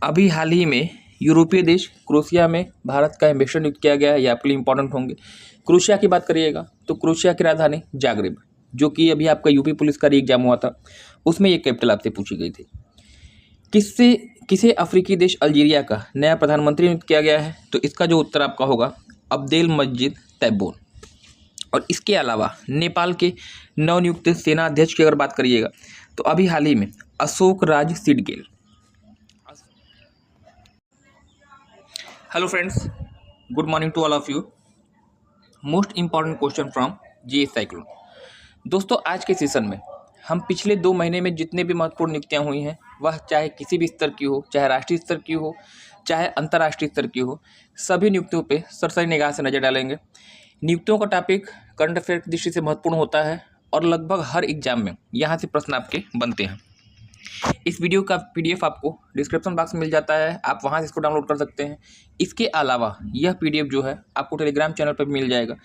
अभी हाल ही में यूरोपीय देश क्रोएशिया में भारत का एम्बेसडर नियुक्त किया गया है। ये आपके लिए इंपॉर्टेंट होंगे। क्रोएशिया की बात करिएगा तो क्रोएशिया की राजधानी जाग्रेब, जो कि अभी आपका यूपी पुलिस का एग्जाम हुआ था, उसमें ये कैपिटल आपसे पूछी गई थी। किसे अफ्रीकी देश अल्जीरिया का नया प्रधानमंत्री नियुक्त किया गया है? तो इसका जो उत्तर आपका होगा अब्देलमजिद तैब्बोन। और इसके अलावा नेपाल के नवनियुक्त सेना अध्यक्ष की अगर बात करिएगा तो अभी हाल ही में Ashok Raj Sidgel. Hello friends, good morning to all of you. Most important question from GS cyclone. दोस्तों, आज के सेशन में हम पिछले 2 महीने में जितने भी महत्वपूर्ण नियुक्तियां हुई हैं, वह चाहे किसी भी स्तर की हो, चाहे राष्ट्रीय स्तर की हो, चाहे अंतर्राष्ट्रीय स्तर की हो, सभी नियुक्तियों पे सरसरी निगाह से नजर डालेंगे। नियुक्तियों का टॉपिक करंट अफेयर की दृष्टि से महत्वपूर्ण होता है और लगभग हर एग्जाम में यहाँ से प्रश्न आपके बनते हैं। इस वीडियो का पीडीएफ आपको डिस्क्रिप्शन बॉक्स में मिल जाता है, आप वहाँ से इसको डाउनलोड कर सकते हैं। इसके अलावा यह पीडीएफ जो है आपको टेलीग्राम चैनल पर मिल जाएगा।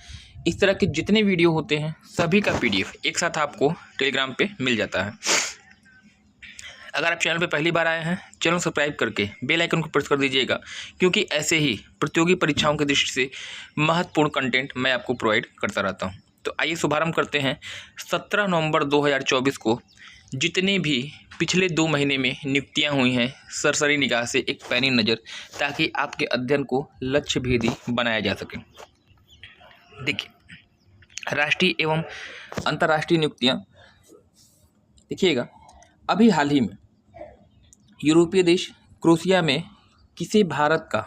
इस तरह के जितने वीडियो होते हैं सभी का पीडीएफ एक साथ आपको टेलीग्राम पे मिल जाता है। अगर आप चैनल पे पहली बार आए हैं, चैनल सब्सक्राइब करके बेल आइकन को प्रेस कर दीजिएगा, क्योंकि ऐसे ही प्रतियोगी परीक्षाओं की दृष्टि से महत्वपूर्ण कंटेंट मैं आपको प्रोवाइड करता रहता हूँ। तो आइए शुभारंभ करते हैं। 17 नवंबर 2024 को जितने भी पिछले 2 महीने में नियुक्तियां हुई हैं, सरसरी निगाह से एक पैनी नज़र, ताकि आपके अध्ययन को लक्ष्य भेदी बनाया जा सके। देखिए, राष्ट्रीय एवं अंतर्राष्ट्रीय नियुक्तियां देखिएगा। अभी हाल ही में यूरोपीय देश क्रोएशिया में किसे भारत का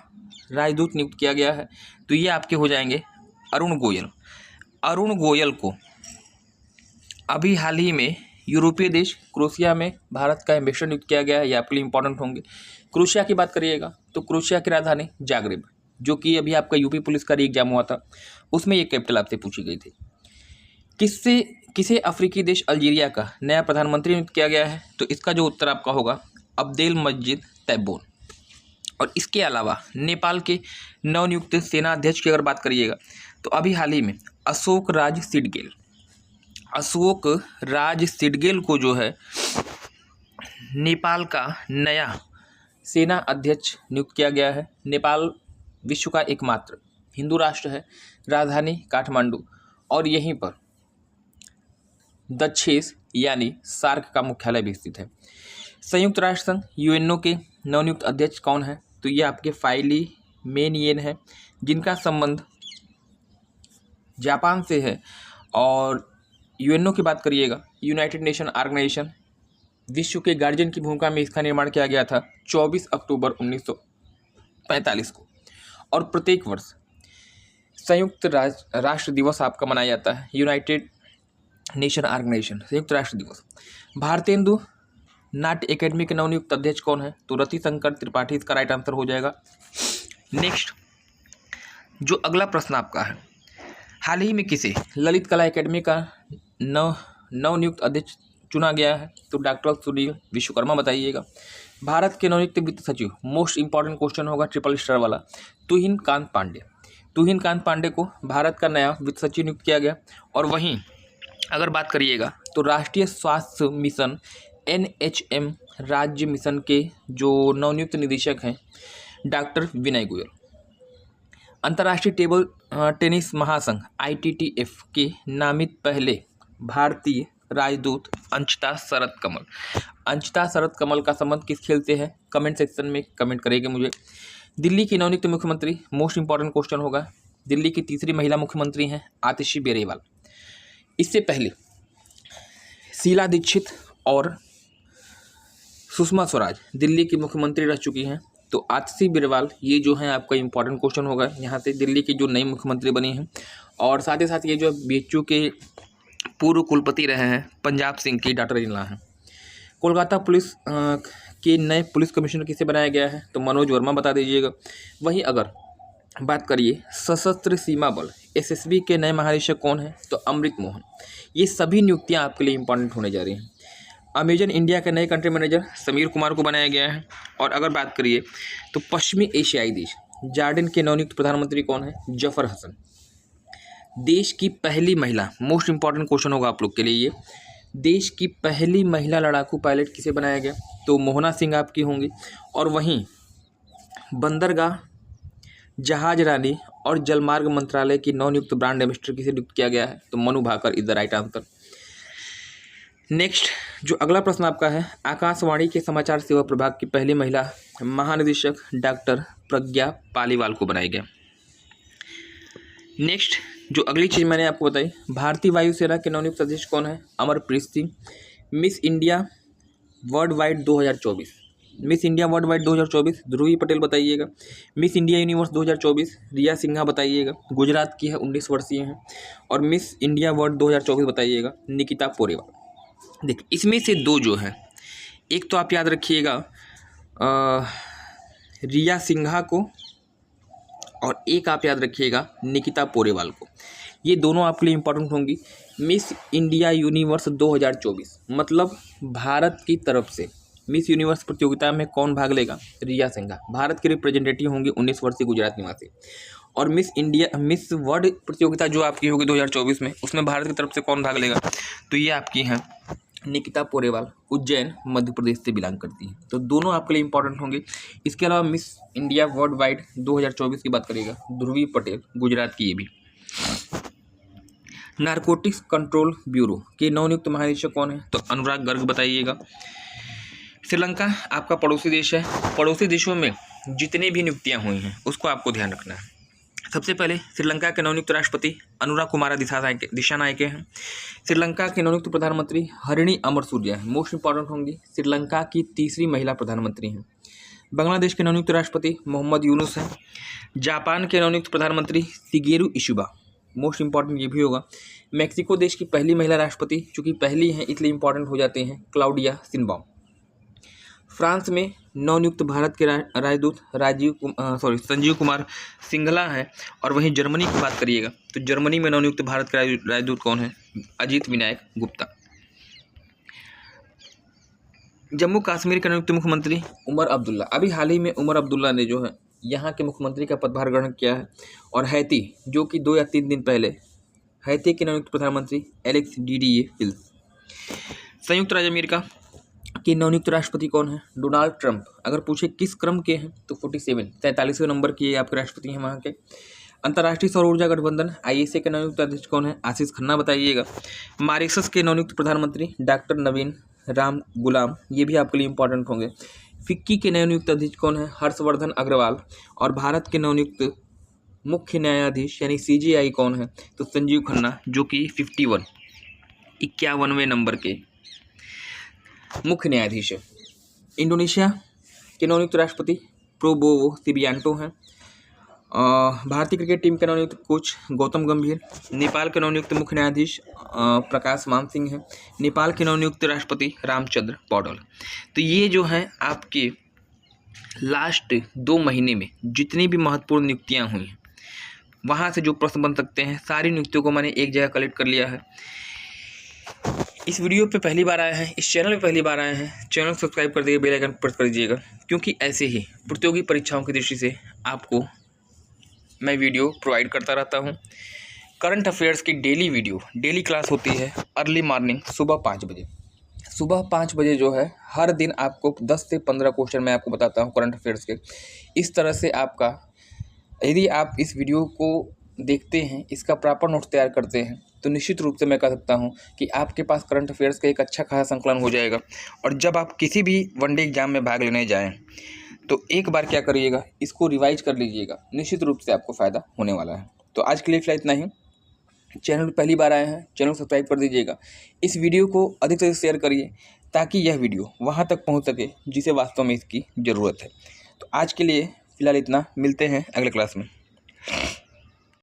राजदूत नियुक्त किया गया है? तो ये आपके हो जाएंगे अरुण गोयल। अरुण गोयल को अभी हाल ही में यूरोपीय देश क्रोएशिया में भारत का एम्बेसडर नियुक्त किया गया है। ये आपके लिए इंपॉर्टेंट होंगे। क्रोएशिया की बात करिएगा तो क्रोएशिया की राजधानी जाग्रेब, जो कि अभी आपका यूपी पुलिस का एग्जाम हुआ था, उसमें ये कैपिटल आपसे पूछी गई थी। किसे अफ्रीकी देश अल्जीरिया का नया प्रधानमंत्री नियुक्त किया गया है? तो इसका जो उत्तर आपका होगा अब्देलमजिद तैब्बोन। और इसके अलावा नेपाल के नवनियुक्त सेना अध्यक्ष की अगर बात करिएगा तो अभी हाल ही में अशोक राज सिडगेल। अशोक राज सिडगेल को जो है नेपाल का नया सेना अध्यक्ष नियुक्त किया गया है। नेपाल विश्व का एकमात्र हिंदू राष्ट्र है, राजधानी काठमांडू, और यहीं पर दक्षेस यानी सार्क का मुख्यालय भी स्थित है। संयुक्त राष्ट्र संघ यूएनओ के नवनियुक्त अध्यक्ष कौन है? तो ये आपके फाइली मेनयेन है, जिनका संबंध जापान से है। और यूएनओ की बात करिएगा, यूनाइटेड नेशन ऑर्गेनाइजेशन, विश्व के गार्जियन की भूमिका में इसका निर्माण किया गया था 24 अक्टूबर 1945 को। और प्रत्येक वर्ष संयुक्त राष्ट्र दिवस आपका मनाया जाता है, यूनाइटेड नेशन ऑर्गेनाइजेशन संयुक्त राष्ट्र दिवस। भारतेंदु नाट्य एकेडमी के नवनियुक्त अध्यक्ष कौन है? तो रतिशंकर त्रिपाठी इसका राइट आंसर हो जाएगा। नेक्स्ट, जो अगला प्रश्न आपका है, हाल ही में किसे ललित कला एकेडमी का नवनियुक्त अध्यक्ष चुना गया है? तो डॉक्टर सुनील विश्वकर्मा बताइएगा। भारत के नवनियुक्त वित्त सचिव, मोस्ट इंपॉर्टेंट क्वेश्चन होगा ट्रिपल स्टार वाला, तुहिन कांत पांडे। तुहिन कांत पांडे को भारत का नया वित्त सचिव नियुक्त किया गया। और वहीं अगर बात करिएगा तो राष्ट्रीय स्वास्थ्य मिशन NHM राज्य मिशन के जो नवनियुक्त निदेशक हैं डॉक्टर विनय गोयल। अंतर्राष्ट्रीय टेबल टेनिस महासंघ ITTF के नामित पहले भारतीय राजदूत अंशिता शरद कमल। अंशिता शरद कमल का संबंध किस खेल से है? कमेंट सेक्शन में कमेंट करेंगे मुझे। दिल्ली की नवनियुक्त मुख्यमंत्री, मोस्ट इंपॉर्टेंट क्वेश्चन होगा, दिल्ली की तीसरी महिला मुख्यमंत्री हैं आतिशी बेरीवाल। इससे पहले शीला दीक्षित और सुषमा स्वराज दिल्ली की मुख्यमंत्री रह चुकी हैं। तो आतिशी बेरीवाल ये जो है आपका इंपॉर्टेंट क्वेश्चन होगा, यहाँ से दिल्ली की जो नई मुख्यमंत्री बनी हैं। और साथ ही साथ ये जो BHU के पूर्व कुलपति रहे हैं पंजाब सिंह की डॉक्टर इनला हैं। कोलकाता पुलिस के नए पुलिस कमिश्नर किसे बनाया गया है? तो मनोज वर्मा बता दीजिएगा। वहीं अगर बात करिए सशस्त्र सीमा बल SSB के नए महानिदेशक कौन है? तो अमृत मोहन। ये सभी नियुक्तियां आपके लिए इंपॉर्टेंट होने जा रही हैं। अमेजन इंडिया के नए कंट्री मैनेजर समीर कुमार को बनाया गया है। और अगर बात करिए तो पश्चिमी एशियाई देश जॉर्डन के नवनियुक्त प्रधानमंत्री कौन है? जफर हसन। देश की पहली महिला, मोस्ट इंपॉर्टेंट क्वेश्चन होगा आप लोग के लिए ये, देश की पहली महिला लड़ाकू पायलट किसे बनाया गया? तो मोहना सिंह आपकी होंगी। और वहीं बंदरगाह, जहाज रानी और जलमार्ग मंत्रालय की नवनियुक्त ब्रांड एम्बेसडर किसे नियुक्त किया गया है? तो Manu Bhaker is the right answer. Next जो अगला प्रश्न आपका है, आकाशवाणी के समाचार सेवा प्रभाग की पहली महिला महानिदेशक डॉक्टर प्रज्ञा पालीवाल को बनाया गया। नेक्स्ट जो अगली चीज़ मैंने आपको बताई, भारतीय वायुसेना के नवनियुक्त अध्यक्ष कौन है? Amarpreet Singh. Miss India world wide 2024, miss India world wide 2024 ध्रुवी पटेल बताइएगा। मिस इंडिया यूनिवर्स 2024 रिया सिन्हा बताइएगा, गुजरात की है, 19 वर्षीय हैं। और मिस इंडिया वर्ल्ड 2024 बताइएगा निकिता पोरेवाल। देखिए इसमें से दो जो है, एक तो आप याद रखिएगा रिया सिन्हा को, और एक आप याद रखिएगा निकिता पोरेवाल को। ये दोनों आपके लिए इंपॉर्टेंट होंगी। मिस इंडिया यूनिवर्स 2024 मतलब भारत की तरफ से मिस यूनिवर्स प्रतियोगिता में कौन भाग लेगा? रिया सिन्हा, भारत के रिप्रेजेंटेटिव होंगी, 19 वर्षीय गुजरात निवासी। और मिस वर्ल्ड प्रतियोगिता जो आपकी होगी 2024 में, उसमें भारत की तरफ से कौन भाग लेगा? तो ये आपकी हैं निकिता पोरेवाल, उज्जैन मध्य प्रदेश से बिलोंग करती है। तो दोनों आपके लिए इंपॉर्टेंट होंगे। इसके अलावा मिस इंडिया वर्ल्ड वाइड 2024 की बात करिएगा, ध्रुवी पटेल, गुजरात की ये भी। नारकोटिक्स कंट्रोल ब्यूरो के नवनियुक्त महानिदेशक कौन है? तो अनुराग गर्ग बताइएगा। श्रीलंका आपका पड़ोसी देश है। पड़ोसी देशों में जितनी भी नियुक्तियां हुई हैं उसको आपको ध्यान रखना है। सबसे पहले श्रीलंका के नवनियुक्त राष्ट्रपति अनुरा कुमारा दिशानायके हैं। श्रीलंका के नवनियुक्त प्रधानमंत्री हरिणी अमरसूरिया हैं, मोस्ट इंपॉर्टेंट होंगी, श्रीलंका की तीसरी महिला प्रधानमंत्री हैं। बांग्लादेश के नवनियुक्त राष्ट्रपति मोहम्मद यूनुस हैं। जापान के नवनियुक्त प्रधानमंत्री शिगेरू इशुबा, मोस्ट इंपॉर्टेंट ये भी होगा। मैक्सिको देश की पहली महिला राष्ट्रपति, चूँकि पहली हैं इसलिए इंपॉर्टेंट हो जाते हैं, क्लाउडिया शिनबाउम। फ्रांस में नवनियुक्त भारत के राजदूत संजीव कुमार सिंघला हैं। और वहीं जर्मनी की बात करिएगा तो जर्मनी में नवनियुक्त भारत के राजदूत कौन है? अजीत विनायक गुप्ता। जम्मू कश्मीर के नवनियुक्त मुख्यमंत्री उमर अब्दुल्ला, अभी हाल ही में उमर अब्दुल्ला ने जो है यहाँ के मुख्यमंत्री का पदभार ग्रहण किया है। और हैती जो कि 2 या 3 दिन पहले हैती के नवनियुक्त प्रधानमंत्री एलेक्स डीडीए हिल्स। संयुक्त राज्य अमेरिका के नवनियुक्त राष्ट्रपति कौन है? Donald Trump. अगर पूछे किस क्रम के हैं तो 43वें नंबर के आपके राष्ट्रपति हैं वहाँ के। अंतर्राष्ट्रीय सौर ऊर्जा गठबंधन आईएसए के नवनियुक्त अध्यक्ष कौन है? आशीष खन्ना बताइएगा। मॉरिशस के नवनियुक्त प्रधानमंत्री डॉक्टर नवीन राम गुलाम, ये भी आपके लिए इंपॉर्टेंट होंगे। फिक्की के नवनियुक्त अध्यक्ष कौन है? हर्षवर्धन अग्रवाल। और भारत के नवनियुक्त मुख्य न्यायाधीश यानी सीजेआई कौन है? तो संजीव खन्ना, जो कि 51वें नंबर के मुख्य न्यायाधीश है। इंडोनेशिया के नवनियुक्त राष्ट्रपति प्रोबोवो सुबियांटो हैं। भारतीय क्रिकेट टीम के नवनियुक्त कोच गौतम गंभीर। नेपाल के नवनियुक्त मुख्य न्यायाधीश प्रकाश मान सिंह हैं। नेपाल के नवनियुक्त राष्ट्रपति रामचंद्र पौडेल। तो ये जो हैं आपके लास्ट 2 महीने में जितनी भी महत्वपूर्ण नियुक्तियां हुई हैं वहाँ से जो प्रश्न बन सकते हैं, सारी नियुक्तियों को मैंने एक जगह कलेक्ट कर लिया है। इस वीडियो पे पहली बार आए हैं, इस चैनल पे पहली बार आए हैं, चैनल सब्सक्राइब कर दीजिए, बेल आइकन प्रेस कर दीजिएगा, क्योंकि ऐसे ही प्रतियोगी परीक्षाओं की दृष्टि से आपको मैं वीडियो प्रोवाइड करता रहता हूँ। करंट अफेयर्स की डेली क्लास होती है अर्ली मॉर्निंग सुबह 5 बजे। सुबह 5 बजे जो है हर दिन आपको 10 से 15 क्वेश्चन मैं आपको बताता हूँ करंट अफेयर्स के। इस तरह से आपका, यदि आप इस वीडियो को देखते हैं, इसका प्रॉपर नोट्स तैयार करते हैं, तो निश्चित रूप से मैं कह सकता हूं कि आपके पास करंट अफेयर्स का एक अच्छा खासा संकलन हो जाएगा। और जब आप किसी भी वनडे एग्जाम में भाग लेने जाएं तो एक बार क्या करिएगा, इसको रिवाइज कर लीजिएगा, निश्चित रूप से आपको फ़ायदा होने वाला है। तो आज के लिए फिलहाल इतना ही। चैनल पर पहली बार आए हैं, चैनल सब्सक्राइब कर दीजिएगा। इस वीडियो को अधिक से अधिक शेयर करिए ताकि यह वीडियो वहाँ तक पहुँच सके जिसे वास्तव में इसकी ज़रूरत है। तो आज के लिए फ़िलहाल इतना, मिलते हैं अगले क्लास में।